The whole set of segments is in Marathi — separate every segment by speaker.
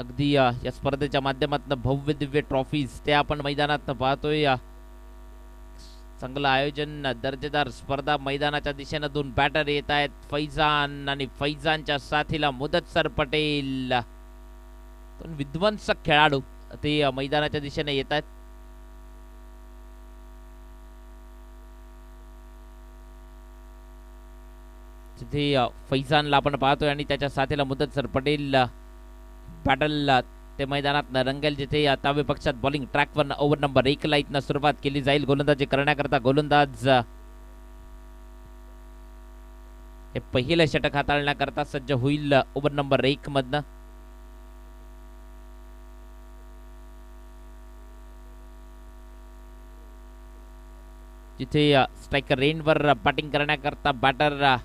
Speaker 1: अगदी या स्पर्धेच्या माध्यमातून भव्य दिव्य ट्रॉफीज ते आपण मैदानात पाहतोय. चांगलं आयोजन, दर्जेदार स्पर्धा. मैदानाच्या दिशेनं दोन बॅटर येत आहेत, फैजान आणि फैजानच्या साथीला मुदस्सर पटेल. दोन विध्वंसक खेळाडू ते मैदानाच्या दिशेने येत आहेत. तिथे फैजानला आपण पाहतोय आणि त्याच्या साथीला मुदस्सर पटेल. बॅटल ते मैदानात रंगेल, जिथे आता विपक्षात बॉलिंग ट्रॅकवर ओव्हर नंबर 1 ला इथनं सुरुवात केली जाईल. गोलंदाजी करण्याकरता गोलंदाज हे पहिलं षटक हाताळण्याकरता सज्ज होईल ओव्हर नंबर 1 मधनं. जिथे स्ट्रायकर रेनवर बॅटिंग करण्याकरता बॅटर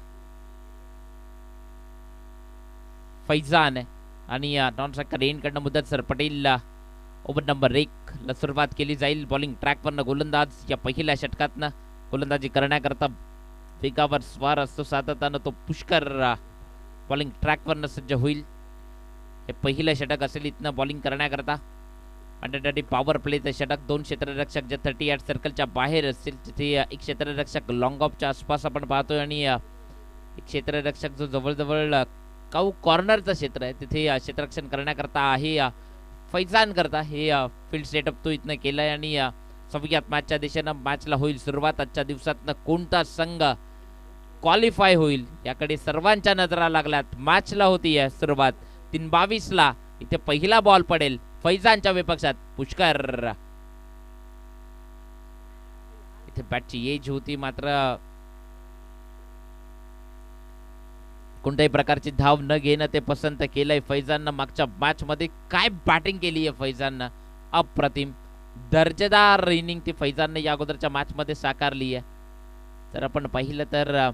Speaker 1: फैजान आहे आणि नॉन स्ट्रायकर रेनकडनं मुदस्सर पटेल. ओव्हर नंबर 1 ला सुरुवात केली जाईल. बॉलिंग ट्रॅकवरनं गोलंदाज या पहिल्या षटकातनं गोलंदाजी करण्याकरता वेगावर स्वार असतो सातत्यानं तो पुष्कर बॉलिंग ट्रॅकवरनं सज्ज होईल. हे पहिलं षटक असेल इथनं बॉलिंग करण्याकरता. अंडरडॅडी पॉवर प्लेचं षटक. दोन क्षेत्ररक्षक जे 38 सर्कलच्या बाहेर असतील, तिथे एक क्षेत्ररक्षक लॉंग ऑफच्या आसपास आपण पाहतोय आणि एक क्षेत्ररक्षक जो जवळजवळ काऊ कॉर्नरचं क्षेत्र आहे तिथे क्षेत्ररक्षण करण्याकरता आहे फैजान करता हे फील्ड सेटअप तो इथनं केलाय. आणि सगळ्यात मॅचच्या दिशेनं मॅचला होईल सुरुवात. आजच्या दिवसातनं कोणता संघ क्वालिफाय होईल याकडे सर्वांच्या नजरा लागल्यात. मॅचला होती आहे सुरुवात. 3:22 ला इथे पहिला बॉल पडेल फैजानच्या विपक्षात. पुष्कर इथे बॅटची एज होती, मात्र कोणत्याही प्रकारची धाव न घेणं ते पसंत केलंय फैजाननं. मागच्या मॅच मध्ये काय बॅटिंग केली आहे फैजाननं, अप्रतिम दर्जेदार इनिंग ती फैजाननं या अगोदरच्या मॅच मध्ये साकारली आहे. तर आपण पाहिलं तर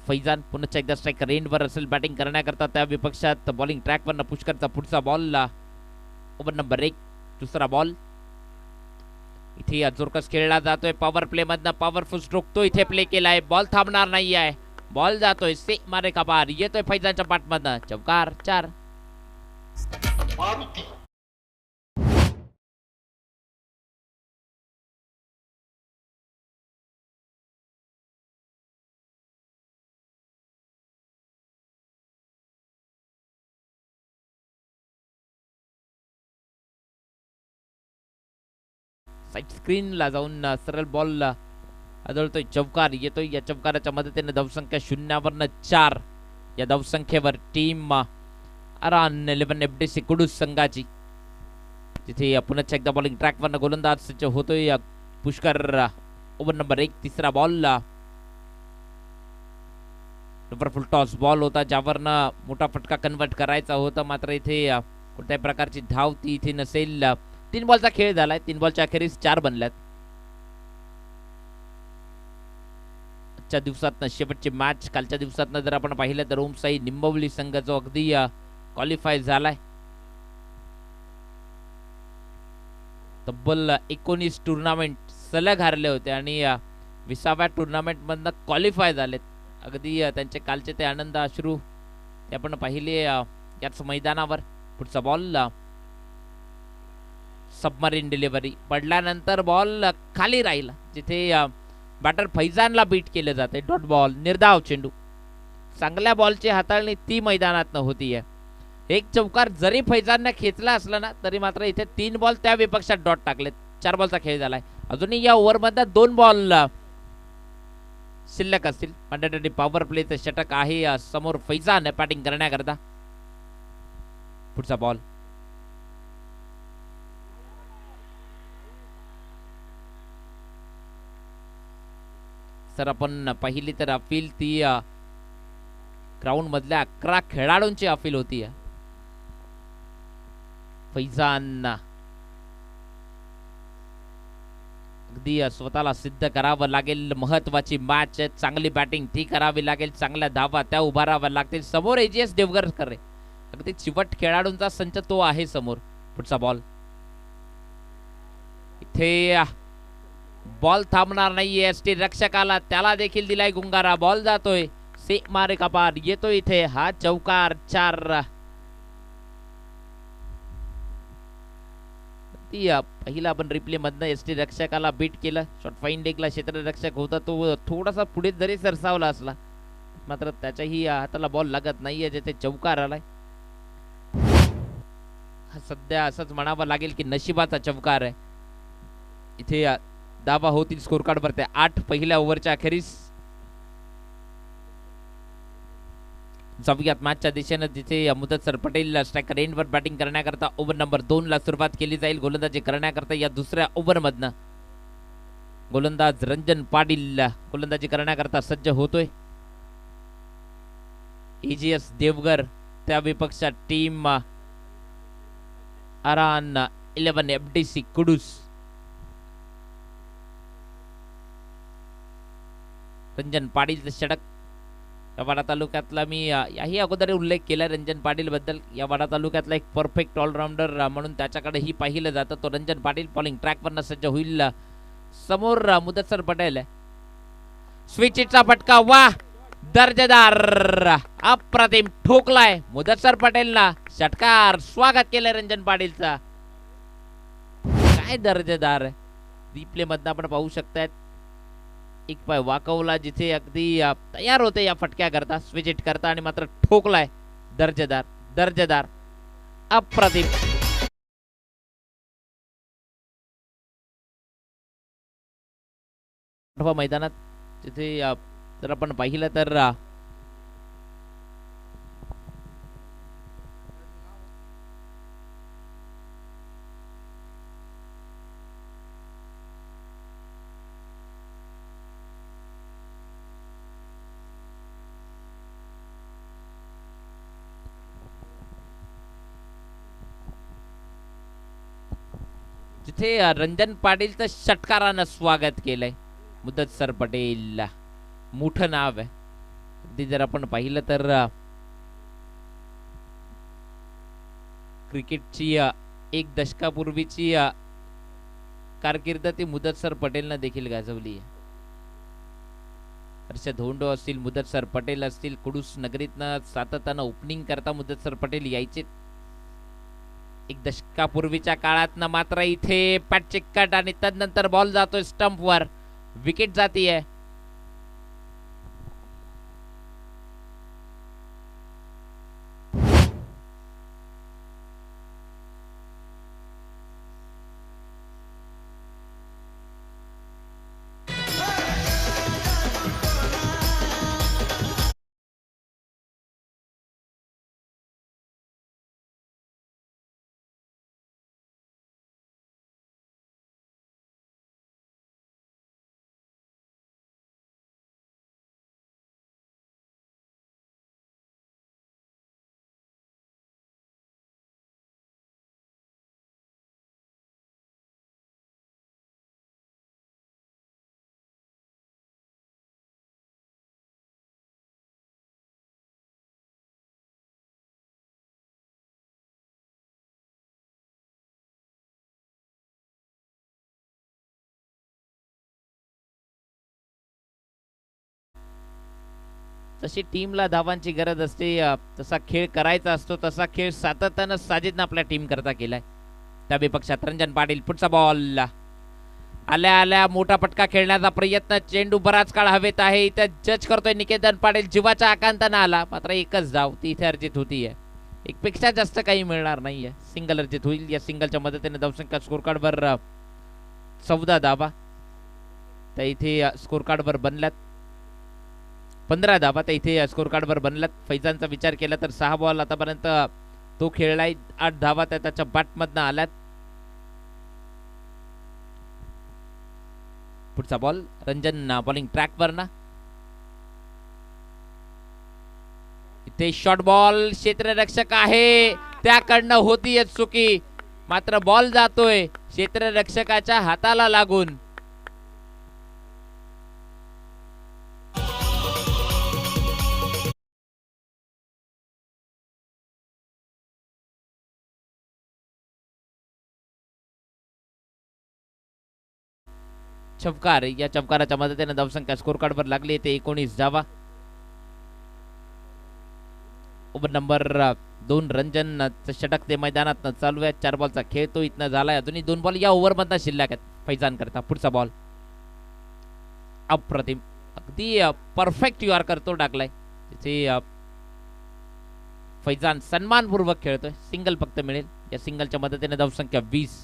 Speaker 1: फैजान पुन्हा एकदा स्ट्रायकर रेंजवर असेल बॅटिंग करण्याकरता. त्या विपक्षात बॉलिंग ट्रॅकवरनं पुष्करचा पुढचा बॉल ओव्हर नंबर 1 दुसरा बॉल. इथे जोरकस खेळला जातोय पॉवर प्ले मधनं. पॉवरफुल स्ट्रोक तो इथे प्ले केलाय. बॉल थांबणार नाही आहे. बॉल जातोय से मारे का बार. येतोय फैजानच्या पाठमधनं. चौकार 4. साईड स्क्रीनला जाऊन सरळ बॉल आदळतोय. चौकार येतोय. या चौकाराच्या मदतीने धावसंख्या 0वरनं 4 या धावसंख्येवर टीम अरान 11 एफडीसी कुडूस संघाची. तिथे पुन्हा एकदा बॉलिंग ट्रॅकवरनं गोलंदाज सज्ज होतोय पुष्कर. ओव्हर नंबर 1 तिसरा बॉल. फुल टॉस बॉल होता ज्यावरनं मोठा फटका कन्वर्ट करायचा होता, मात्र इथे कोणत्याही प्रकारची धाव ती इथे नसेल. 3 बॉलचा खेळ झालाय. 3 बॉलच्या अखेरीस 4 बनल्यात. आजच्या दिवसातनं शेवटची मॅच. कालच्या दिवसातनं जर आपण पाहिलं तर ओमसाई निंबवली संघ जो अगदी क्वालिफाय झालाय. तब्बल 19 टुर्नामेंट सलग हारले होते आणि 20व्या टुर्नामेंट मधनं क्वालिफाय झालेत. अगदी त्यांचे कालचे ते आनंद अश्रू ते आपण पाहिले याच मैदानावर. पुढचा बॉल सबमरीन डिलिव्हरी पडल्यानंतर बॉल खाली राहिला, जिथे बॅटर फैजानला बीट केलं जाते. डॉट बॉल निर्धाव चेंडू. चांगल्या बॉलची हाताळणी ती मैदानात होती आहे. एक चौकार जरी फैजानने खेचला असला ना तरी मात्र इथे 3 बॉल त्या विपक्षात डॉट टाकलेत. 4 बॉलचा खेळ झालाय. अजूनही या ओव्हरमध्ये 2 बॉल शिल्लक असतील. अंडरडॅडी पॉवर प्लेचं षटक आहे समोर फैजान बॅटिंग करण्याकरता. पुढचा बॉल सर आपण पाहिली तर अपील ती ग्राउंड मधल्या 11 खेळाडूंची अपील होती. फैजान अगदी स्वतःला सिद्ध करावं लागेल. महत्वाची मॅच आहे. चांगली बॅटिंग ती करावी लागेल. चांगल्या धावा त्या उभाराव्या लागतील. समोर एजीएस देवगरकर आहे. अगदी चिवट खेळाडूंचा संच तो आहे समोर. पुढचा बॉल. इथे बॉल थांबणार नाहीये. एसटी रक्षकाला त्याला देखील दिलाय गुंगारा. बॉल जातोय मारे का पार येतो इथे हा चौकार 4. पहिला आपण रिप्ले मधनं एसटी रक्षकाला बीट केलं. शॉट फाईन डेकला क्षेत्ररक्षक होता तो थोडासा पुढे जरी सरसावला असला मात्र त्याच्याही हाताला बॉल लागत नाहीये जिथे चौकार आलाय. सध्या असंच म्हणावं लागेल की नशिबाचा चौकार आहे. इथे दावा होतील स्कोर कार्ड वरती 8 पहिल्या ओव्हरच्या अखेरीस. जाऊयात मॅचच्या दिशेनं जिथे मुदस्सर पटेल स्ट्रायकर एंडवर बॅटिंग करण्याकरता ओव्हर नंबर 2 ला सुरुवात केली जाईल. गोलंदाजी करण्याकरता या दुसऱ्या ओव्हर मधनं गोलंदाज रंजन पाटील गोलंदाजी करण्याकरता सज्ज होतोय. एजीएस देवगर त्या विपक्षात टीम अरान 11 एफडीसी कुडूस. रंजन पाटीलचं षटक या वाडा तालुक्यातला मी याही अगोदर उल्लेख केला रंजन पाटील बद्दल. या वाडा तालुक्यातला एक परफेक्ट ऑलराऊंडर म्हणून त्याच्याकडेही पाहिलं जातं. तो रंजन पाटील बॉलिंग ट्रॅकवरनं सज्ज होईल. समोर मुदस्सर पटेल स्विचचा फटका वा दर्जेदार अप्रतिम ठोकलाय मुदस्सर पटेलला. षटकार स्वागत केलंय रंजन पाटीलचा. काय दर्जेदार आहे. रिप्ले मधनं आपण पाहू शकताय एक पाय वाकवला जिथे अगदी तयार होते या फटक्या करता स्विच हिट करता आणि मात्र ठोकलाय. दर्जेदार दर्जेदार अप्रतिम. मैदानात जिथे जर आपण पाहिलं तर जिथे रंजन पाटीलचं षटकारानं स्वागत केलंय. मुदस्सर पटेल मोठं नाव आहे. अगदी जर आपण पाहिलं तर क्रिकेटची एक दशकापूर्वीची कारकीर्द ती मुदस्सर पटेलनं देखील गाजवली आहे. हर्षद होंडो असतील मुदस्सर पटेल असतील कुडूस नगरीतनं सातत्यानं ओपनिंग करता मुदस्सर पटेल यायचे. एक दशकापूर्वीच्या काळात मात्र इथे पॅट चिक्कट आणि तदनंतर बॉल जातोय स्टंपवर. विकेट जातीये. तशी टीमला धावांची गरज असते. तसा खेळ करायचा असतो. तसा खेळ सातत्यानं साजिदनं आपल्या टीम करता केलाय. त्या विपक्षात रंजन पाटील पुढचा बॉल आल्या आल्या मोठा फटका खेळण्याचा प्रयत्न. चेंडू बराच काळ हवेत आहे. इथे जज करतोय निकेतन पाटील. जीवाच्या आकांतानं आला मात्र एकच धाव ती इथे अर्जित होतीये. एक पेक्षा जास्त काही मिळणार नाहीये. सिंगल अर्जित होईल. या सिंगलच्या मदतीने धावसंख्या स्कोर कार्डवर 14 धावा तर इथे स्कोर कार्डवर बनल्यात. 15 धावा तर इथे स्कोर कार्डवर बनल्यात. फैजानचा विचार केला तर 6 बॉल आतापर्यंत तो खेळलाय. 8 धावा त्या त्याच्या बॅटमधनं आल्यात. पुढचा बॉल रंजन बॉलिंग ट्रॅकवर ना इथे शॉर्ट बॉल. क्षेत्ररक्षक आहे त्याकडनं होतीये चुकी मात्र बॉल जातोय क्षेत्ररक्षकाच्या हाताला लागून. चमकार. या चमकाराच्या मदतीने धावसंख्या स्कोर कार्डवर लागली ते 19 धावा. ओव्हर नंबर 2 रंजन षटक ते मैदानात चालू आहे. 4 बॉलचा खेळ तो इथनं झालाय. अजूनही 2 बॉल या ओव्हरमधनं शिल्लक आहेत फैजान करता. पुढचा बॉल अप्रतिम, अगदी परफेक्ट यॉर्कर तो टाकलाय. तिथे फैजान सन्मानपूर्वक खेळतोय. सिंगल फक्त मिळेल. या सिंगलच्या मदतीने धावसंख्या 20.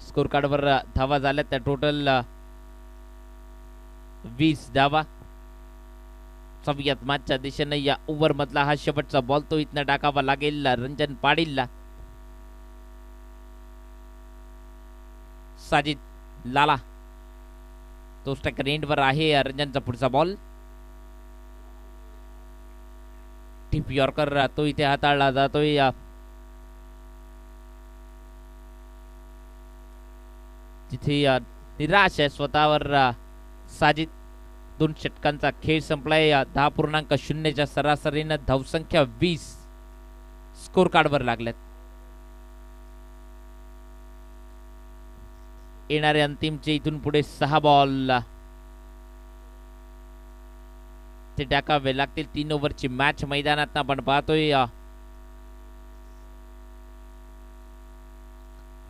Speaker 1: स्कोर कार्डवर धावा झाल्या त्या टोटल 20 धावा. 26 मॅचच्या दिशेने या ओव्हर मधला हा शेवटचा बॉल तो इथनं टाकावा लागेल रंजन पाडीलला. साजिद लाला तो स्ट्रायकर एंडवर आहे. रंजनचा पुढचा बॉल टिप यॉर्कर तो इथे हाताळला जातोय. तिथे निराश आहे स्वतःवर साजिद. 2 षटकांचा खेळ संपलाय. 10.0च्या सरासरीनं धावसंख्या 20 स्कोर कार्डवर लागल्यात. येणारे अंतिमचे इथून पुढे 6 बॉल ते टाकावे लागतील. 3 ओव्हरची मॅच मैदानात आपण पाहतोय.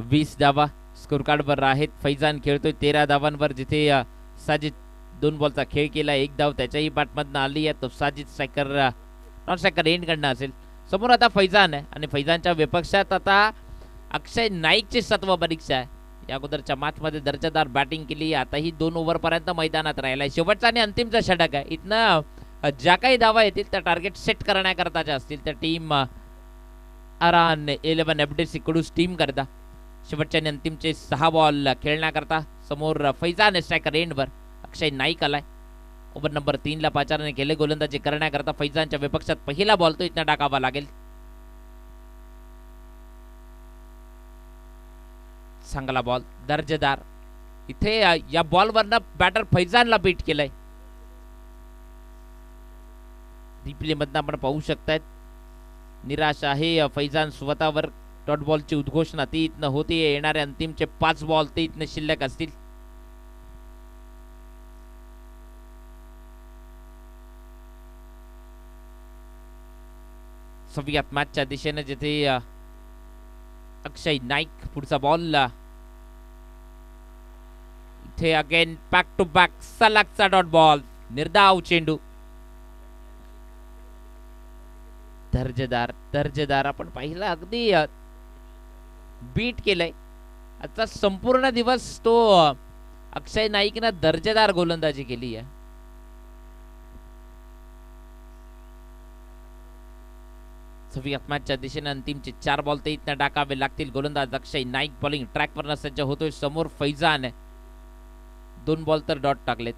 Speaker 1: 20 धावा स्कोर कार्डवर आहेत. फैजान खेळतोय 13 धावांवर, जिथे साजिद 2 बॉलचा खेळ केला. 1 धाव त्याच्याही बॅटमधनं आली आहे. तो Sajid striker non striker end कडनं असेल. समोर आता फैजान आहे आणि फैजानच्या विपक्षात आता अक्षय नाईकची 7वा परीक्षा आहे. या अगोदरच्या मॅचमध्ये दर्जेदार बॅटिंग केली. आताही 2 ओव्हरपर्यंत मैदानात राहिलाय. शेवटचा आणि अंतिमचा षटक आहे. इथनं ज्या काही धावा येतील त्या टार्गेट सेट करण्याकरताच्या असतील. त्या टीम अरान 11 FDC कडून टीम करता. शेवटच्या आणि अंतिमचे 6 बॉल खेळण्याकरता समोर फैजान स्ट्रायकर एंडवर. अक्षय नाईक आलाय. ओव्हर नंबर 3 पाचारने केले गोलंदाजी करण्याकरता. फैजानच्या विपक्षात पहिला बॉल तो इथं टाकावा लागेल. चांगला बॉल दर्जेदार. इथे या बॉलवरनं बॅटर फैजानला बीट केलंय. रिप्ले मधनं आपण पाहू शकतायत. निराश आहे फैजान स्वतःवर. डॉट बॉलची उद्घोषणा ती इथनं होती. येणारे अंतिमचे 5 बॉल ते इथनं शिल्लक असतील. सव्यात मॅचच्या दिशेने जिथे अक्षय नाईक पुढचा बॉल. इथे अगेन बॅक टू बॅक सलगचा डॉट बॉल. निर्धाव चेंडू. दर्जेदार दर्जेदार आपण पाहिलं. अगदी बीट केलंय. आजचा संपूर्ण दिवस तो अक्षय नाईकनं दर्जेदार गोलंदाजी केली आहे. सव्यात मॅचच्या दिशेने अंतिमचे 4 बॉल ते इथनं टाकावे लागतील. गोलंदाज अक्षय नाईक बॉलिंग ट्रॅकवरनं सज्ज होतोय. समोर फैजान 2 बॉल तर डॉट टाकलेत.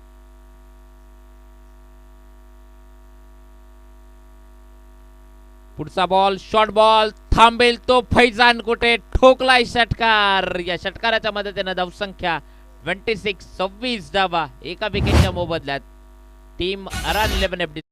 Speaker 1: पुढचा बॉल शॉर्ट बॉल थांबेल तो. फैजान कुठे ठोकलाय षटकार. या षटकाराच्या मदतीने धावसंख्या 26 धावा एका विकेटच्या मोबदल्यात. Team Aran 11 FDC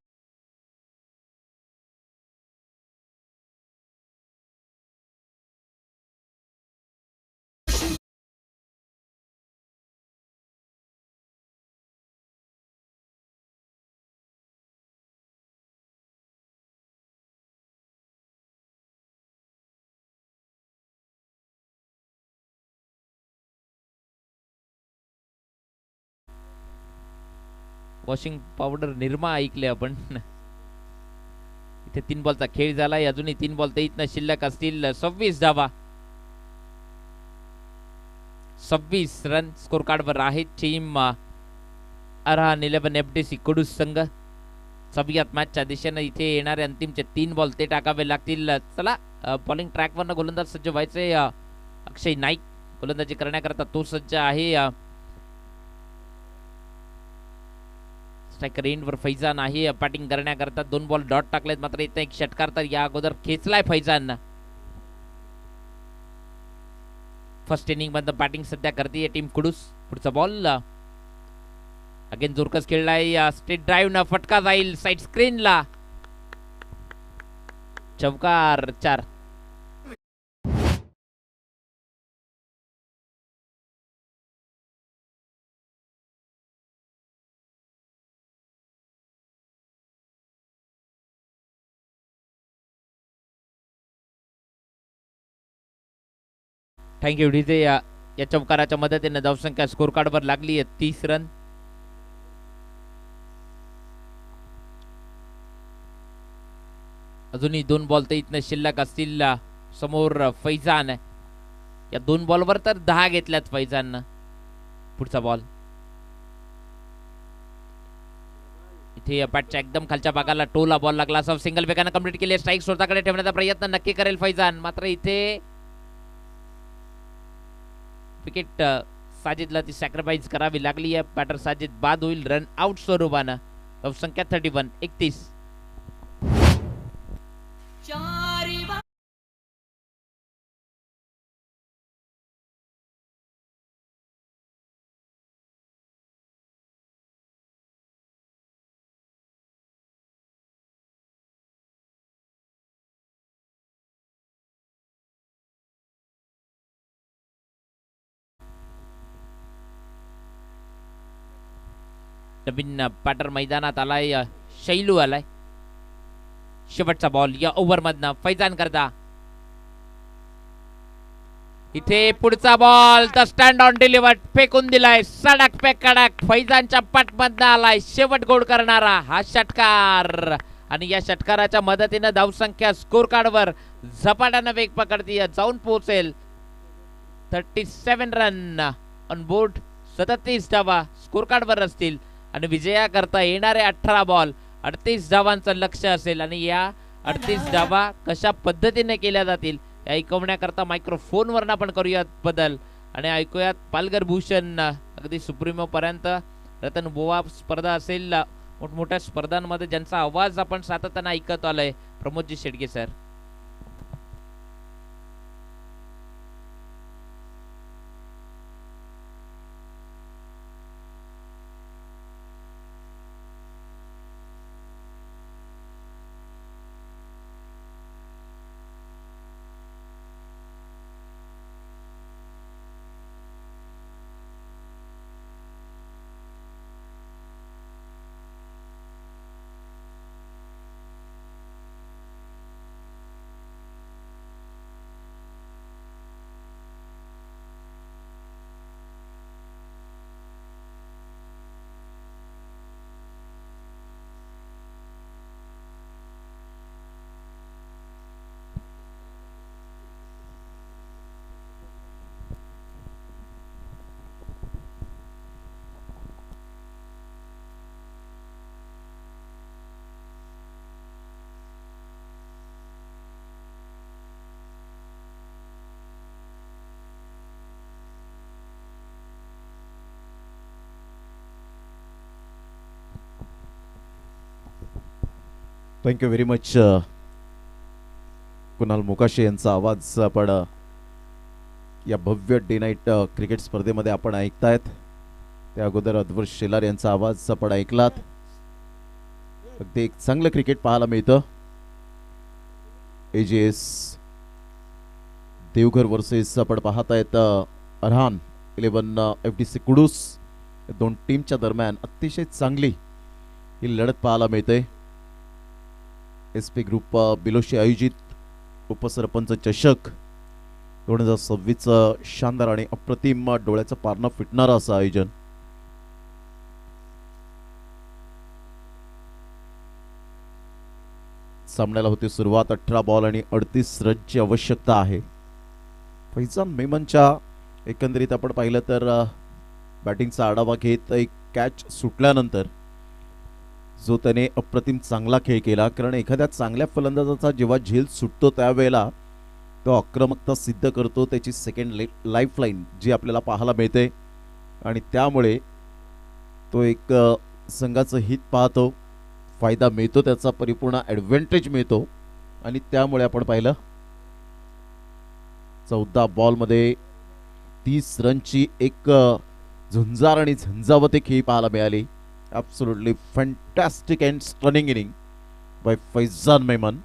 Speaker 1: washing powder Nirma ऐकले आपण. इथे 3 बॉलचा खेळ झालाय. अजूनही 3 बॉल ते इथनं शिल्लक असतील. 26 धावा 26 रन स्कोर कार्डवर आहे. टीम अरान 11 FDC कडून संघ. सव्यात मॅचच्या दिशेने इथे येणारे अंतिमचे 3 बॉल ते टाकावे लागतील. चला बॉलिंग ट्रॅकवरनं गोलंदाज सज्ज व्हायचे. अक्षय नाईक गोलंदाजी करण्याकरता तो सज्ज आहे. स्ट्रायकर एंडवर फैजान आहे बॅटिंग करण्याकरता. 2 बॉल डॉट टाकलेत. मात्र इथं एक षटकार तर या अगोदर खेचलाय फैजान. फर्स्ट इनिंग मध्ये बॅटिंग सध्या करते टीम कुडूस. पुढचा बॉल अगेन जोरकस खेळलाय. स्ट्रेट ड्राईव्ह न फटका जाईल साइड स्क्रीनला. चौकार 4. Thank you DJ. या चमकाराच्या मदतीने धावसंख्या स्कोर कार्डवर लागली आहे 30 रन. अजूनही 2 बॉल तर इथनं शिल्लक असतील. समोर फैजान. या 2 बॉलवर तर 10 घेतल्यात फैजाननं. पुढचा बॉल इथे बॅटच्या एकदम खालच्या भागाला टोला बॉल लागला. असं सिंगल वेगानं कंप्लीट केली. स्ट्राईक स्वतःकडे ठेवण्याचा प्रयत्न नक्की करेल फैजान. मात्र इथे विकेट साजिदला ती सॅक्रिफाईस करावी लागली आहे. बॅटर साजिद बाद होईल रन आउट स्वरूपानं. धावसंख्या 31. नवीन बॅटर मैदानात आलाय. शैलू आलाय. शेवटचा बॉल या ओव्हर मधनं फैजान करता. इथे पुढचा ball the stand on delivered फेकून दिलाय. सडक पे कडक फैजानच्या पाठमधनं आलाय शेवट गोल करणारा हा षटकार. आणि या षटकाराच्या मदतीने धावसंख्या स्कोर कार्डवर झपाट्यानं वेग पकडतीये. जाऊन पोहोचेल 37 रन ऑन बोर्ड. 37 धावा स्कोर कार्डवर असतील. आणि विजया करता येणारे 18 बॉल 38 धावांचं लक्ष असेल. आणि या 38 धावा कशा पद्धतीने केल्या जातील या ऐकवण्याकरता मायक्रोफोनवरनं आपण करूयात बदल. आणि ऐकूयात पालघर भूषण अगदी सुप्रीमो पर्यंत रतन बोवा स्पर्धा असेल मोठमोठ्या स्पर्धांमध्ये ज्यांचा आवाज आपण सातत्यानं ऐकत आलोय. प्रमोदजी Shedge sir.
Speaker 2: Thank you very much Kunal Mokashe यांचा आवाज आपण या भव्य डे नाईट क्रिकेट स्पर्धेमध्ये आपण ऐकतायत. त्या अगोदर अद्वैत शेलार यांचा आवाज आपण ऐकलात. अगदी एक चांगलं क्रिकेट पाहायला मिळतं. AJS देवघर वर्सेस आपण पाहतायत अरहान 11 FDC कुडूस. दोन टीमच्या दरम्यान अतिशय चांगली ही लढत पाहायला मिळते. SP ग्रुप बिलोशी आयोजित उपसरपंच चषक 2026 शानदार आणि अप्रतिम डोळ्याचं पारणं फिटणारं असं आयोजन. सामन्याला होती सुरुवात. 18 बॉल आणि 38 रनची आवश्यकता आहे. फैजान मेमनच्या एकंदरीत आपण पाहिलं तर बॅटिंगचा आढावा घेत एक कॅच सुटल्यानंतर जो त्याने अप्रतिम चांगला खेळ केला. कारण एखाद्या चांगल्या फलंदाजाचा जेव्हा झेल सुटतो त्यावेळेला तो आक्रमकता सिद्ध करतो. त्याची सेकंड लाईफलाईन जी आपल्याला पाहायला मिळते आणि त्यामुळे तो एक संघाचं हित पाहतो. फायदा मिळतो. त्याचा परिपूर्ण ॲडव्हान्टेज मिळतो. आणि त्यामुळे आपण पाहिलं 14 बॉलमध्ये 30 रनची एक झुंजार आणि झंझावत एक खेळी पाहायला मिळाली. Absolutely fantastic and stunning inning by Faizan Memon.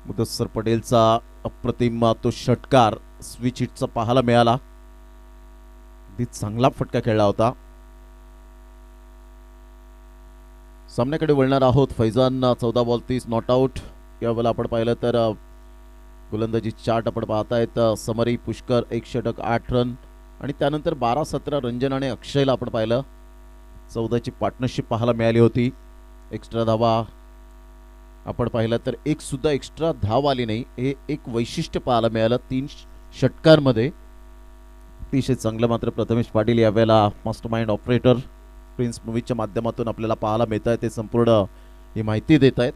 Speaker 2: Mudassar पटेलचा अप्रतिम तो षटकार स्विच हिटचा पाहायला मिळाला. अगदी चांगला फटका खेळला होता. सामन्याकडे वळणार आहोत. Faizan 14 ball 30 not out. यावेळेला आपण पाहिलं तर गोलंदाजी चार्ट आपण पाहतायत. समरी, पुष्कर 1 षटक 8 रन आणि त्यानंतर 12-17 रंजन आणि अक्षयला आपण पाहिलं. 14ची पार्टनरशिप पाहायला मिळाली होती. एक्स्ट्रा धावा आपण पाहिलं तर एक सुद्धा एक्स्ट्रा धाव आली नाही. हे एक वैशिष्ट्य पाहायला मिळालं 3 षटकांमध्ये. अतिशय चांगलं मात्र प्रथमेश पाटील यावेळेला मास्टर माइंड ऑपरेटर प्रिन्स मूवीच्या माध्यमातून आपल्याला पाहायला मिळत आहे. ते संपूर्ण ही माहिती देत आहेत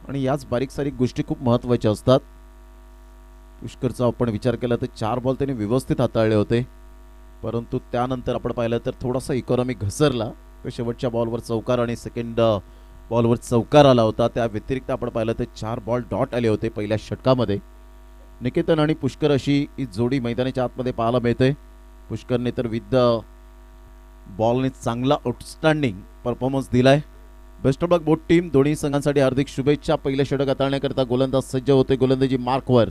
Speaker 2: आणि याच बारीक सारीक गोष्टी खूप महत्त्वाच्या असतात. पुष्करचा आपण विचार केला तर 4 बॉल त्यांनी व्यवस्थित हाताळले होते, परंतु त्यानंतर आपण पाहिलं तर थोडासा इकॉनॉमी घसरला. शेवटच्या बॉलवर चौकार आणि सेकंड बॉलवर चौकार आला होता. त्या व्यतिरिक्त आपण पाहिलं तर 4 बॉल डॉट आले होते पहिल्या षटकामध्ये. निकेतन आणि पुष्कर अशी ही जोडी मैदानाच्या आतमध्ये पाहायला मिळते. पुष्करने तर विथ द बॉलने चांगला आउटस्टँडिंग परफॉर्मन्स दिलाय. Best of luck both team. दोन्ही संघांसाठी हार्दिक शुभेच्छा. पहिलं षटक हाताळण्याकरता गोलंदाज सज्ज होते. गोलंदाजी मार्कवर.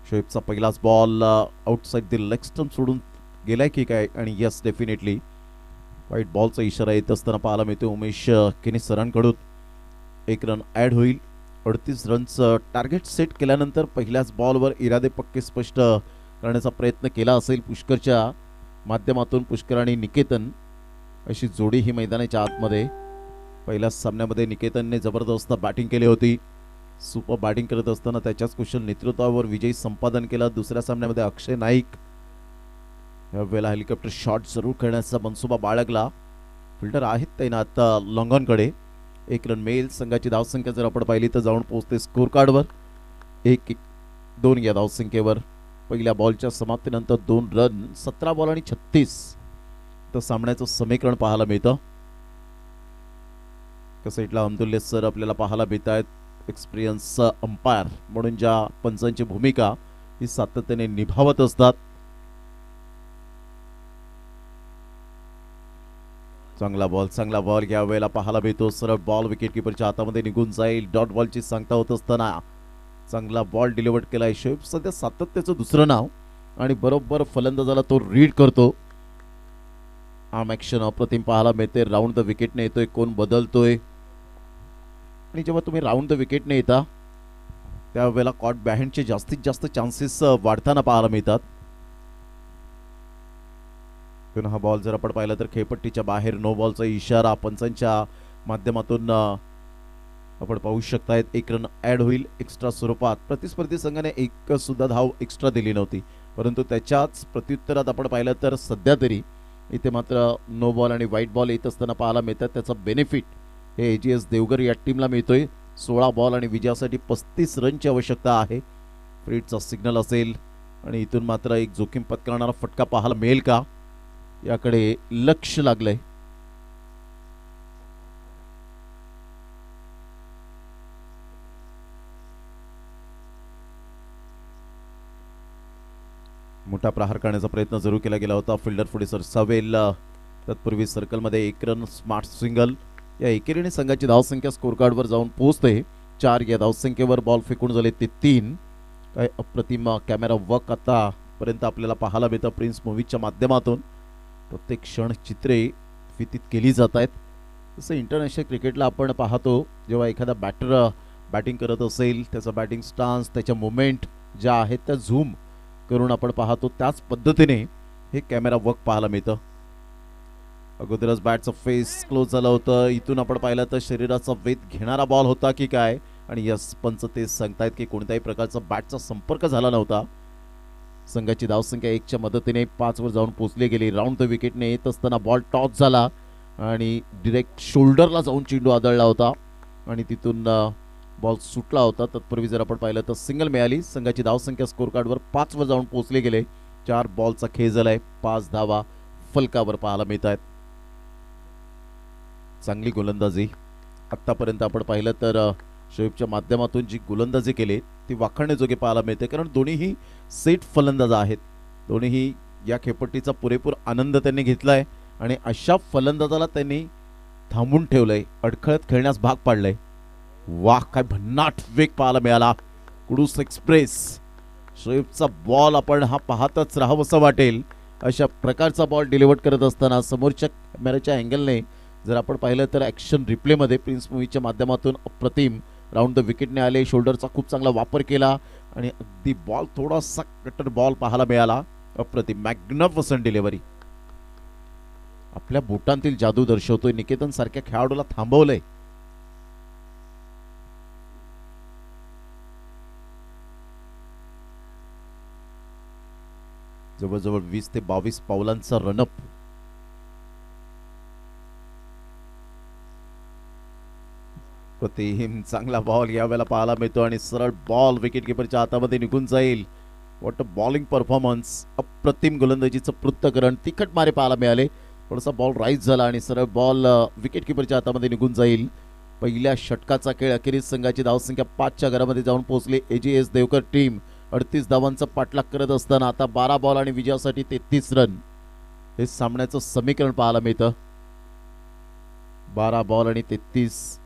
Speaker 2: शोएबचा पहिलाच ball outside the leg stump सोडून गेलाय की काय, आणि यस डेफिनेटली व्हाईट बॉलचा इशारा येत असताना पाहायला मिळतो. उमेश केनी सरांकडून 1 रन ॲड होईल. 38 रनचं टार्गेट सेट केल्यानंतर पहिल्याच बॉलवर इरादे पक्के स्पष्ट करण्याचा प्रयत्न केला असेल पुष्करच्या माध्यमातून. पुष्कर आणि निकेतन अशी जोडी ही मैदानाच्या आतमध्ये. पहिल्याच सामन्यामध्ये निकेतनने जबरदस्त बॅटिंग केली होती. सुपर बॅटिंग करत असताना त्याच्याच कुशल नेतृत्वावर विजयी संपादन केला. दुसऱ्या सामन्यामध्ये अक्षय नाईक यावेळेला हेलिकॉप्टर शॉट जरूर खेळण्याचा मनसुबा बाळगला. फिल्डर आहेत तैनात लॉंगॉनकडे. 1 रन मिळेल. संघाची धावसंख्या जर आपण पाहिली तर जाऊन पोहोचते स्कोर कार्डवर 1-2 या धावसंख्येवर. पहिल्या बॉलच्या समाप्तीनंतर 2 रन, 17 बॉल आणि 36 तर सामन्याचं समीकरण पाहायला मिळतं. साईडला अब्दुल्ले सर आपल्याला पाहायला मिळत आहेत. एक्सपिरियन्स अंपायर म्हणून ज्या पंचांची भूमिका ही सातत्याने निभावत असतात. चांगला बॉल या वेळेला पाहायला मिळतो. सरळ बॉल विकेटकीपरच्या हातामध्ये निघून जाईल. डॉट बॉलची सांगता होत असताना चांगला बॉल डिलिव्हर केलाय. शोएब सध्या सातत्याचं दुसरं नाव आणि बरोबर फलंदाजाला तो रीड करतो. आर्म ॲक्शन अप्रतिम पाहायला मिळते. राऊंड द विकेटने येतोय. कोण बदलतोय आणि जेव्हा तुम्ही राऊंड द विकेटने येता त्यावेळेला कॉट बॅहँडचे जास्तीत जास्त चान्सेस वाढताना पाहायला मिळतात. हा बॉल जर आपण पाहिला तर खेळपट्टीच्या बाहेर नो बॉलचा इशारा पंचांच्या माध्यमातून आपण पाहू शकतायत. 1 रन ॲड होईल एक्स्ट्रा स्वरूपात. प्रतिस्पर्धी संघाने एक सुद्धा धाव एक्स्ट्रा दिली नव्हती, परंतु त्याच्याच प्रत्युत्तरात आपण पाहिलं तर सध्या तरी इथे मात्र नो बॉल आणि व्हाईट बॉल येत असताना पाहायला मिळतात. त्याचा बेनिफिट हे AGS देवगर या टीमला मिळतोय. 16 बॉल आणि विजयासाठी 35 रनची आवश्यकता आहे. फ्रीडचा सिग्नल असेल आणि इथून मात्र एक जोखीम पत्करणारा फटका पाहायला मिळेल का याकडे लक्ष लागलंय. मोठा प्रहार करण्याचा प्रयत्न जरूर केला गेला होता. फिल्डर पुढे सरसावेल. तत्पूर्वी सर्कलमध्ये 1 रन स्मार्ट सिंगल. या एकेरीने संघाची धावसंख्या स्कोर कार्डवर जाऊन पोहोचते 4. या धावसंख्येवर बॉल फेकून झाले ते 3. काय अप्रतिम कॅमेरा वर्क आतापर्यंत आपल्याला पाहायला मिळतं प्रिन्स मूवीच्या माध्यमातून. प्रत्येक क्षण चित्रे फितीत केली जात आहेत. तसं इंटरनॅशनल क्रिकेटला आपण पाहतो जेव्हा एखादा बॅटर बॅटिंग करत असेल त्याचा बॅटिंग स्टान्स त्याच्या मुवमेंट ज्या आहेत त्या झूम करून आपण पाहतो. त्याच पद्धतीने हे कॅमेरा वर्क पाहायला मिळतं. अगोदरच बॅटचं फेस क्लोज झालं होतं. इथून आपण पाहिलं तर शरीराचा वेध घेणारा बॉल होता की काय, आणि यस पंच तेच सांगतायत की कोणत्याही प्रकारचा बॅटचा संपर्क झाला नव्हता. संघाची धावसंख्या 1च्या मदतीने 5 वर जाऊन पोहोचली गेली. राऊंड द विकेटने येत असताना बॉल टॉस झाला आणि डिरेक्ट शोल्डरला जाऊन चेंडू आदळला होता आणि तिथून बॉल सुटला होता. तत्पूर्वी जर आपण पाहिलं तर सिंगल मिळाली. संघाची धावसंख्या स्कोर कार्डवर 5 वर जाऊन पोहोचले गेले. 4 बॉलचा खेळ झालाय. 5 धावा फलकावर पाहायला मिळत आहेत. चांगली गोलंदाजी आतापर्यंत आपण पाहिलं तर शोएबच्या माध्यमातून जी गोलंदाजी केली ती वाखाणण्याजोगे पाहायला मिळते, कारण दोन्हीही सेट फलंदाज आहेत. दोन्हीही या खेळपट्टीचा पुरेपूर आनंद त्यांनी घेतलाय आणि अशा फलंदाजाला त्यांनी थांबून ठेवलंय, अडखळत खेळण्यास भाग पाडलंय. वाह, काय भन्नाट वेग पाहायला मिळाला. कुडूस एक्सप्रेस शोएबचा बॉल आपण हा पाहतच राहावंसं वाटेल अशा प्रकारचा बॉल डिलिव्हर करत असताना समोरच्या कॅमेऱ्याच्या अँगलने जर आपण पाहिलं तर ॲक्शन रिप्लेमध्ये प्रिन्स मूवीच्या माध्यमातून अप्रतिम राऊंड द विकेटने आले, शोल्डरचा खूप चांगला वापर केला आणि अगदी बॉल थोडासा कटर बॉल पाहायला मिळाला. अप्रतिम मॅग्निफिसंट डिलिव्हरी. आपल्या बोटांतील जादू दर्शवतोय. निकेतन सारख्या खेळाडूला थांबवलंय. जवळजवळ 20 ते 22 पावलांचा रनअप. प्रतिम चांगला बॉल यावेळेला पाहायला मिळतो आणि सरळ बॉल विकेट किपरच्या हातामध्ये निघून जाईल. What a bowling performance. अप्रतिम गोलंदाजीचं पृथ्थकरण. तिखट मारे पाहायला मिळाले. थोडासा बॉल राईज झाला आणि सरळ बॉल विकेट किपरच्या हातामध्ये निघून जाईल. पहिल्या षटकाचा खेळ अखेरीस संघाची धावसंख्या 5च्या घरामध्ये जाऊन पोहोचली. AGS देवकर टीम 38 धावांचा पाठलाग करत असताना आता 12 बॉल आणि विजयासाठी 33 रन हे सामन्याचं समीकरण पाहायला मिळतं. 12 बॉल आणि 33.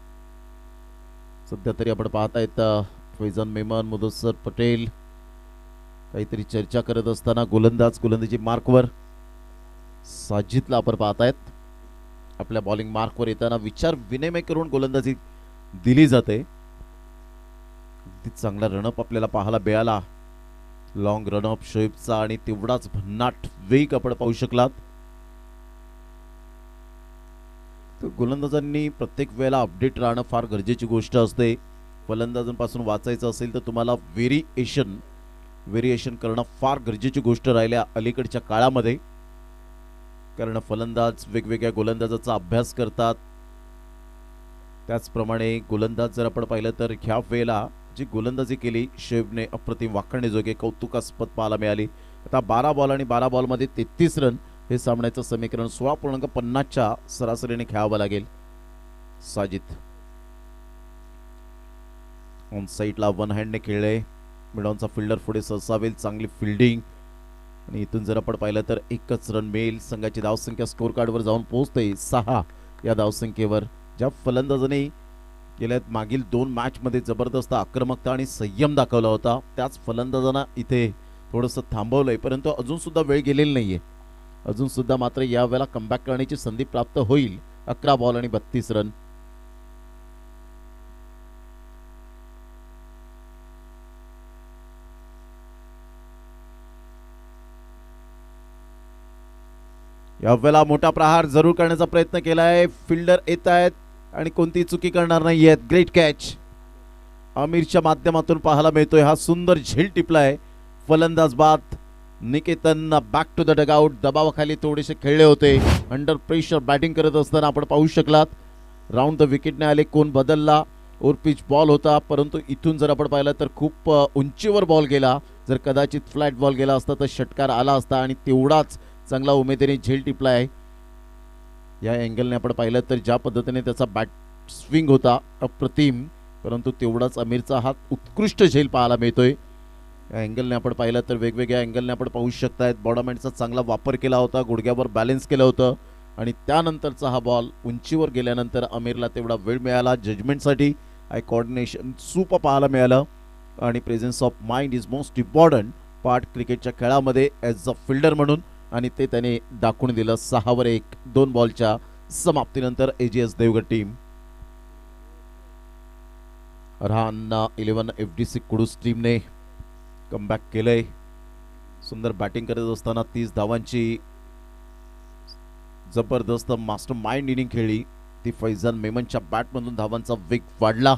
Speaker 2: सध्या तरी आपण पाहतायत फैजान मेमन, मुदस्सर पटेल काहीतरी चर्चा करत असताना गोलंदाजी मार्कवर. साजिदला आपण पाहतायत आपल्या बॉलिंग मार्कवर येताना विचार विनिमय करून गोलंदाजी दिली जाते. अगदी चांगला रनअप आपल्याला पाहायला मिळाला. लॉंग रनअप शोएबचा आणि तेवढाच भन्नाट वेग आपण पाहू शकलात. गोलंदाजांनी प्रत्येक वेळेला अपडेट राहणं फार गरजेची गोष्ट असते. फलंदाजांपासून वाचायचं असेल तर तुम्हाला व्हेरिएशन करणं फार गरजेची गोष्ट राहिल्या अलीकडच्या काळामध्ये. कारण फलंदाज वेगवेगळ्या गोलंदाजाचा अभ्यास करतात. त्याचप्रमाणे गोलंदाज जर आपण पाहिलं तर ह्या वेळेला जी गोलंदाजी केली शोएबने अप्रतिम वाखाणण्याजोगे कौतुकास्पद पाहायला मिळाली. आता 12 बॉल आणि 12 बॉलमध्ये 33 रन हे सामन्याचं समीकरण 16.50च्या सरासरीने खेळावं लागेल. साजिद ऑन साईडला वन हँडने खेळले. मिडॉनचा फिल्डर पुढे सरसावेल. चांगली फिल्डिंग आणि इथून जर आपण पाहिलं तर एकच रन मिळेल. संघाची धावसंख्या स्कोर कार्डवर जाऊन पोहोचते 6 या धावसंख्येवर. ज्या फलंदाजाने गेल्या मागील 2 मॅचमध्ये जबरदस्त आक्रमकता आणि संयम दाखवला होता त्याच फलंदाजांना इथे थोडंसं थांबवलंय. परंतु अजून सुद्धा वेळ गेलेली नाहीये. अजून सुद्धा मात्र यावेळेला कमबॅक करण्याची संधी प्राप्त होईल. 11 बॉल आणि 32 रन. यावेळेला मोठा प्रहार जरूर करण्याचा प्रयत्न केलाय. फिल्डर येत आहेत आणि कोणती चुकी करणार नाहीयेत. ग्रेट कॅच आमिरच्या माध्यमातून पाहायला मिळतोय. हा सुंदर झेल टिपलाय. फलंदाज बाद. Niketan back to the dugout. दबावाखाली थोडेसे खेळले होते. अंडर प्रेशर बॅटिंग करत असताना आपण पाहू शकलात. राऊंड द विकेटने आले. कोण बदलला. ओव्हर पिच बॉल होता परंतु इथून जर आपण पाहिलं तर खूप उंचीवर बॉल गेला. जर कदाचित फ्लॅट बॉल गेला असता तर षटकार आला असता आणि तेवढाच चांगला उमेदीने झेल टिपला आहे. या अँगलने आपण पाहिलं तर ज्या पद्धतीने त्याचा बॅट स्विंग होता अप्रतिम. परंतु तेवढाच आमिरचा हात उत्कृष्ट झेल पाहायला मिळतोय. या अँगलने आपण पाहिलं तर वेगवेगळ्या अँगलने आपण पाहू शकतायत. बॉडमॅनचा चांगला वापर केला होता. गुडघ्यावर बॅलन्स केलं होतं आणि त्यानंतरचा हा बॉल उंचीवर गेल्यानंतर आमिरला तेवढा वेळ मिळाला जजमेंटसाठी. आय कोऑर्डिनेशन सुपर पाहायला मिळालं आणि presence of mind is most important part क्रिकेटच्या खेळामध्ये ॲज अ फिल्डर म्हणून आणि ते त्याने दाखवून दिलं. 6 वर 1 2 बॉलच्या समाप्तीनंतर AGS Devgad team. Arhan 11 FDC Kudus टीमने कमबॅक केलंय. सुंदर बॅटिंग करत असताना 30 धावांची जबरदस्त मास्टर माइंड इनिंग खेळली. ती फैजान मेमनच्या बॅटमधून धावांचा वेग वाढला.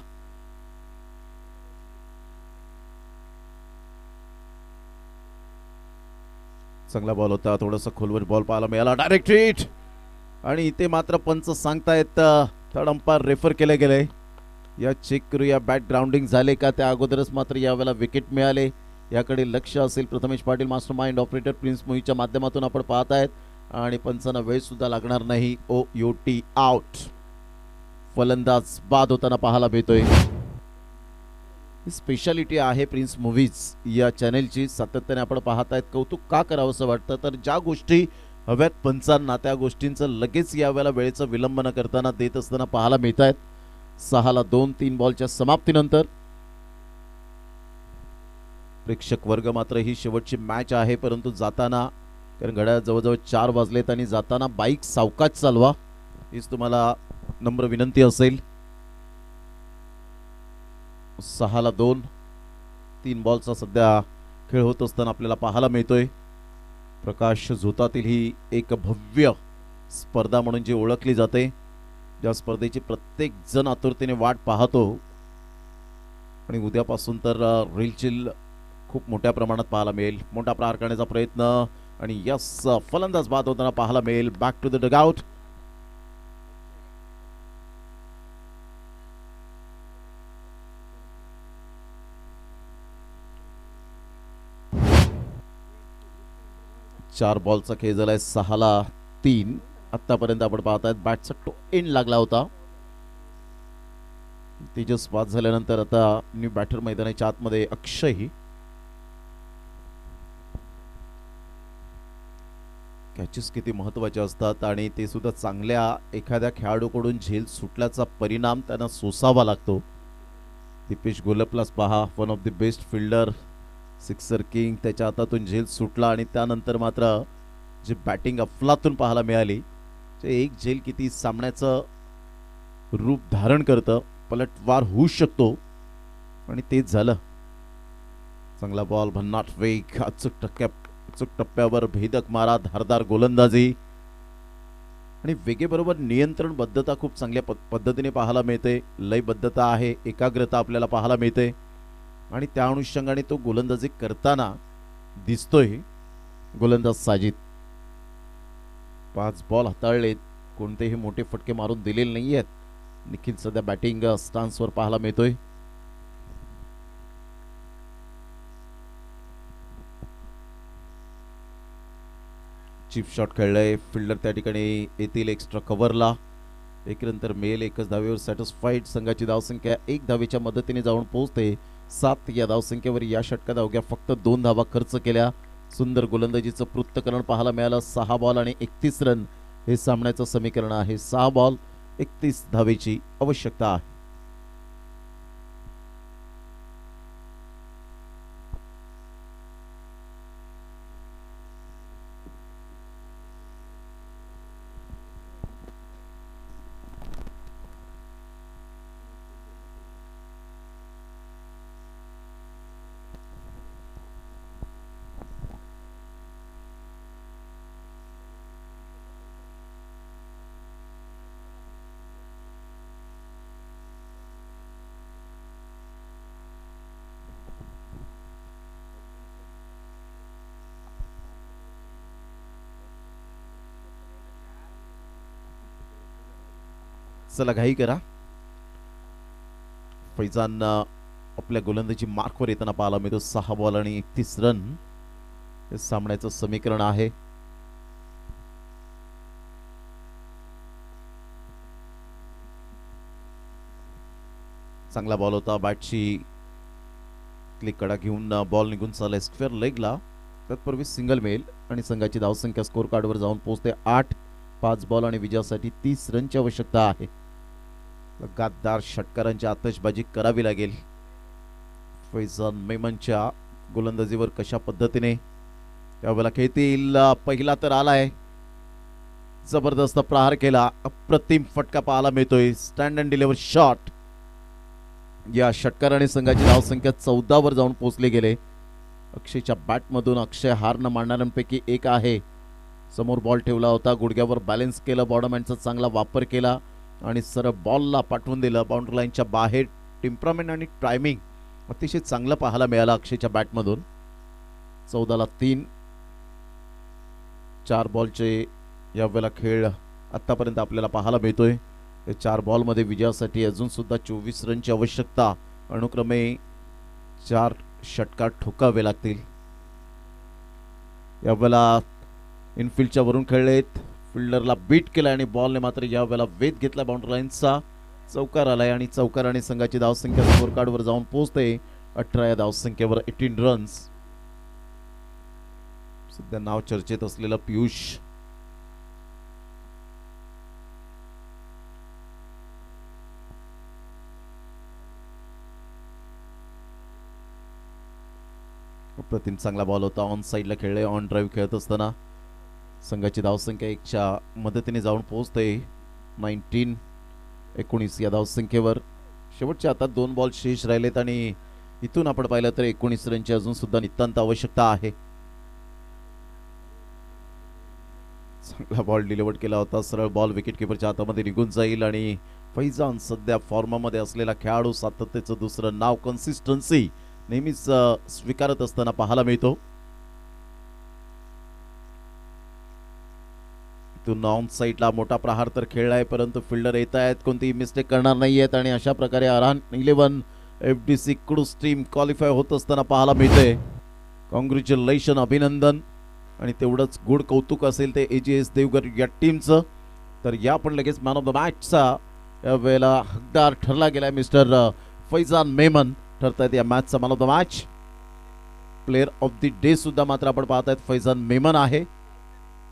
Speaker 2: चांगला बॉल होता. थोडासा खोलवर बॉल पाहायला मिळाला. डायरेक्ट हिट आणि इथे मात्र पंच सांगतायत थर्ड अंपायर रेफर केले गेले. या चेक करूया बॅट ग्राउंडिंग झाले का. त्या अगोदरच मात्र यावेळेला विकेट मिळाले. याकडे लक्ष असेल Prathamesh Patil mastermind operator prince मोहीच्या माध्यमातून आपण पाहत आहेत आणि पंचांना वेळ सुद्धा लागणार नाही. OUT out. फलंदाज बाद होताना पाहायला मिळतोय. स्पेशालिटी आहे प्रिन्स मूवीज या चॅनेलची. सातत्याने आपण पाहत आहेत. कौतुक का करावं असं वाटतं तर ज्या गोष्टी हव्यात पंचांना त्या गोष्टींचं लगेच यावेळेला वेळेचं विलंब न करताना देत असताना पाहायला मिळत आहेत. 6 ला 2 3 बॉलच्या समाप्तीनंतर प्रेक्षक वर्ग मात्र ही शेवटची मॅच आहे. परंतु जाताना कारण घड्याळ जवळजवळ 4 वाजलेत आणि जाताना बाईक सावकाश चालवा हीच तुम्हाला नम्र विनंती असेल. 6-2 3 बॉलचा सध्या खेळ होत असताना आपल्याला पाहायला मिळतोय. प्रकाश झोतातील ही एक भव्य स्पर्धा म्हणून जी ओळखली जाते, ज्या स्पर्धेची प्रत्येक जण आतुरतेने वाट पाहतो आणि उद्यापासून तर रीलचिल खूप मोठ्या प्रमाणात पाहायला मिळेल. मोठा प्रहार करण्याचा प्रयत्न आणि यस, फलंदाज बाद होताना पाहायला मिळेल. Back to the dugout. चार बॉलचा खेळ झालाय. 6-3. आतापर्यंत आपण पाहतायत बॅटचा टो एंड लागला होता. तेजस बाद झाल्यानंतर आता न्यू बॅटर मैदानाच्या आतमध्ये अक्षयही. कॅचेस किती महत्वाचे असतात आणि ते सुद्धा चांगल्या एखाद्या खेळाडूकडून झेल सुटल्याचा परिणाम त्यांना सोसावा लागतो. दीपेश गोलपलाच पहा, one of the best fielder, sixer king. त्याच्या हातातून झेल सुटला आणि त्यानंतर मात्र जी बॅटिंग अफलातून पाहायला मिळाली, ते एक झेल किती सामन्याचं रूप धारण करतं, पलटवार होऊ शकतो आणि तेच झालं. चांगला बॉल, भन्नाट वेग, अचूक टप्प्यावर भेदक मारा, धारदार गोलंदाजी आणि वेगेबरोबर नियंत्रणबद्धता खूप चांगल्या पद्धतीने पाहायला मिळते. लयबद्धता आहे, एकाग्रता आपल्याला पाहायला मिळते आणि त्या अनुषंगाने तो गोलंदाजी करताना दिसतोय गोलंदाज साजिद. 5 बॉल हाताळलेत, कोणतेही मोठे फटके मारून दिलेले नाहीयेत. निखिल सध्या बॅटिंग स्टान्सवर पाहायला मिळतोय. चिप शॉट खेळलाय, फिल्डर त्या ठिकाणी येतील एक्स्ट्रा कव्हरला. एक नंतर मेल, एकच धावेवर सॅटिस्फाईड. संघाची धावसंख्या 1 धावेच्या मदतीने जाऊन पोहोचते 7 या धावसंख्येवर. या षटकात अवघ्या फक्त 2 धावा खर्च केल्या. सुंदर गोलंदाजीचं पृथ्थकरण पाहायला मिळालं. 6 बॉल आणि 31 रन हे सामन्याचं समीकरण आहे. 6 बॉल 31 धावेची आवश्यकता आहे. चला घाई करा. फैजान आपल्या गोलंदाजी मार्कवर येताना पाहायला मिळतो. 6 बॉल आणि 31 रन हे सामन्याचं समीकरण आहे. चांगला बॉल होता, बॅटची क्लिक कडा घेऊन बॉल निघून चालला स्क्वेअर लेगला. तत्पूर्वी सिंगल मेल आणि संघाची धावसंख्या स्कोर कार्डवर जाऊन पोहोचते 8. 5 बॉल आणि विजयासाठी 30 रनची आवश्यकता आहे. लगातार षटकारांची आतषबाजी करावी लागेल. फैजान मेमनच्या गोलंदाजीवर कशा पद्धतीने त्यावेळेला खेळतील. पहिला तर आलाय, जबरदस्त प्रहार केला, अप्रतिम फटका पाहायला मिळतोय. Stand and deliver shot. या षटकाराने संघाची धावसंख्या 14 वर जाऊन पोहोचले गेले. अक्षयच्या बॅटमधून अक्षय हार न मानणाऱ्यांपैकी एक आहे. समोर बॉल ठेवला होता, गुडघ्यावर बॅलन्स केलं, बॉडमॅनचा चांगला वापर केला आणि सरळ बॉलला पाठवून दिलं बाउंड्री लाईनच्या बाहेर. टेम्परामेंट आणि टायमिंग अतिशय चांगलं पाहायला मिळालं अक्षयच्या बॅटमधून. 14-3. 4 बॉलचे यावेळेला खेळ आतापर्यंत आपल्याला पाहायला मिळतोय. 4 बॉलमध्ये विजयासाठी अजून सुद्धा 24 रनची आवश्यकता. अनुक्रमे 4 षटकार ठोकावे लागतील. यावेळेला इनफिल्डच्या वरून खेळलेत, फिल्डरला बीट केला आणि बॉलने मात्र यावेळेला वेध घेतला बाउंड्री लाईनचा. चौकार आलाय आणि चौकाराने संघाची धावसंख्या स्कोर कार्डवर जाऊन पोहोचते 18 या धावसंख्येवर 18 रन्स. सध्या नाव चर्चेत असलेलं पियुष अप्रतिम चांगला बॉल होता. ऑन साईडला खेळले, ऑन ड्राईव्ह खेळत असताना संघाची धावसंख्या 1च्या मदतीने जाऊन पोहोचते 19 या धावसंख्येवर शेवटचे आता 2 बॉल शेष राहिलेत आणि इथून आपण पाहिलं तर 19 रनची अजून सुद्धा नितांत आवश्यकता आहे. चांगला बॉल डिलिव्हर केला होता, सरळ बॉल विकेट किपरच्या हातामध्ये निघून जाईल आणि फैजान सध्या फॉर्ममध्ये असलेला खेळाडू, सातत्याचं दुसरं नाव, कन्सिस्टन्सी नेहमीच स्वीकारत असताना पाहायला मिळतो. इथून ऑन साईडला मोठा प्रहार तर खेळलाय, परंतु फिल्डर येत आहेत, कोणतीही मिस्टेक करणार नाहीयेत आणि अशा प्रकारे अरहान 11 FDC क्रूज टीम क्वालिफाय होत असताना पाहायला मिळते. कॉंग्रॅच्युलेशन, अभिनंदन. आणि तेवढंच गुड कौतुक असेल ते AGS देवगर या टीमचं. तर या पण लगेच मॅन ऑफ द मॅचचा यावेळेला हकदार ठरला गेलाय. मिस्टर फैजान मेमन ठरतायत या मॅचचा man of the match. Player of the day सुद्धा मात्र आपण पाहतायत फैजान मेमन आहे.